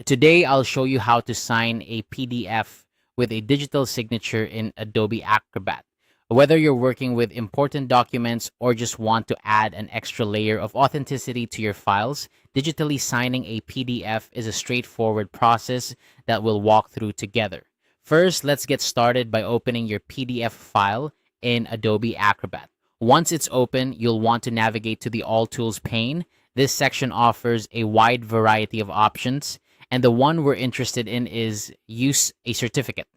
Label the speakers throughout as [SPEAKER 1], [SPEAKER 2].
[SPEAKER 1] Today, I'll show you how to sign a PDF with a digital signature in Adobe Acrobat. Whether you're working with important documents or just want to add an extra layer of authenticity to your files, digitally signing a PDF is a straightforward process that we'll walk through together. First, let's get started by opening your PDF file in Adobe Acrobat. Once it's open, you'll want to navigate to the All Tools pane. This section offers a wide variety of options, and the one we're interested in is Use a Certificate.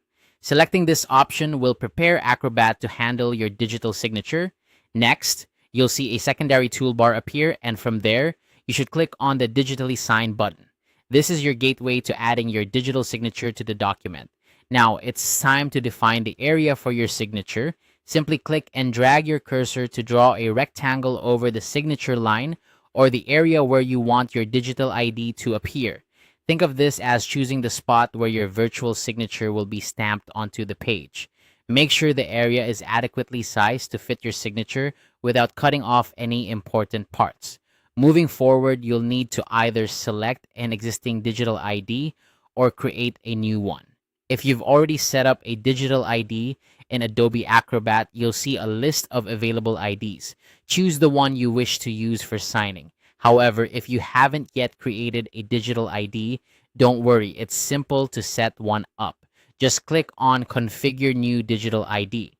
[SPEAKER 1] Selecting this option will prepare Acrobat to handle your digital signature. Next, you'll see a secondary toolbar appear, and from there, you should click on the Digitally Sign button. This is your gateway to adding your digital signature to the document. Now, it's time to define the area for your signature. Simply click and drag your cursor to draw a rectangle over the signature line or the area where you want your digital ID to appear. Think of this as choosing the spot where your virtual signature will be stamped onto the page. Make sure the area is adequately sized to fit your signature without cutting off any important parts. Moving forward, you'll need to either select an existing digital ID or create a new one. If you've already set up a digital ID in Adobe Acrobat, you'll see a list of available IDs. Choose the one you wish to use for signing. However, if you haven't yet created a digital ID, don't worry, it's simple to set one up. Just click on Configure New Digital ID.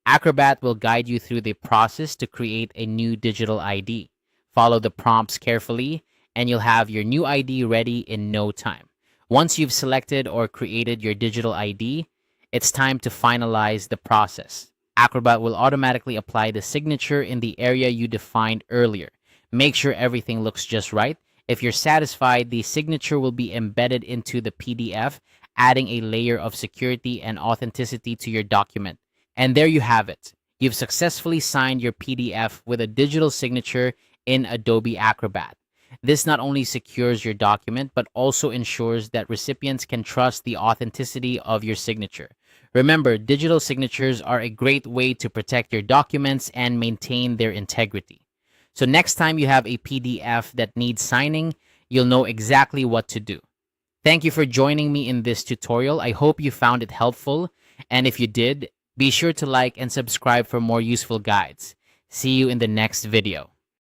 [SPEAKER 1] Acrobat will guide you through the process to create a new digital ID. Follow the prompts carefully, and you'll have your new ID ready in no time. Once you've selected or created your digital ID, it's time to finalize the process. Acrobat will automatically apply the signature in the area you defined earlier. Make sure everything looks just right. If you're satisfied, the signature will be embedded into the PDF, adding a layer of security and authenticity to your document. And there you have it. You've successfully signed your PDF with a digital signature in Adobe Acrobat. This not only secures your document, but also ensures that recipients can trust the authenticity of your signature. Remember, digital signatures are a great way to protect your documents and maintain their integrity. So next time you have a PDF that needs signing, you'll know exactly what to do. Thank you for joining me in this tutorial. I hope you found it helpful. And if you did, be sure to like and subscribe for more useful guides. See you in the next video.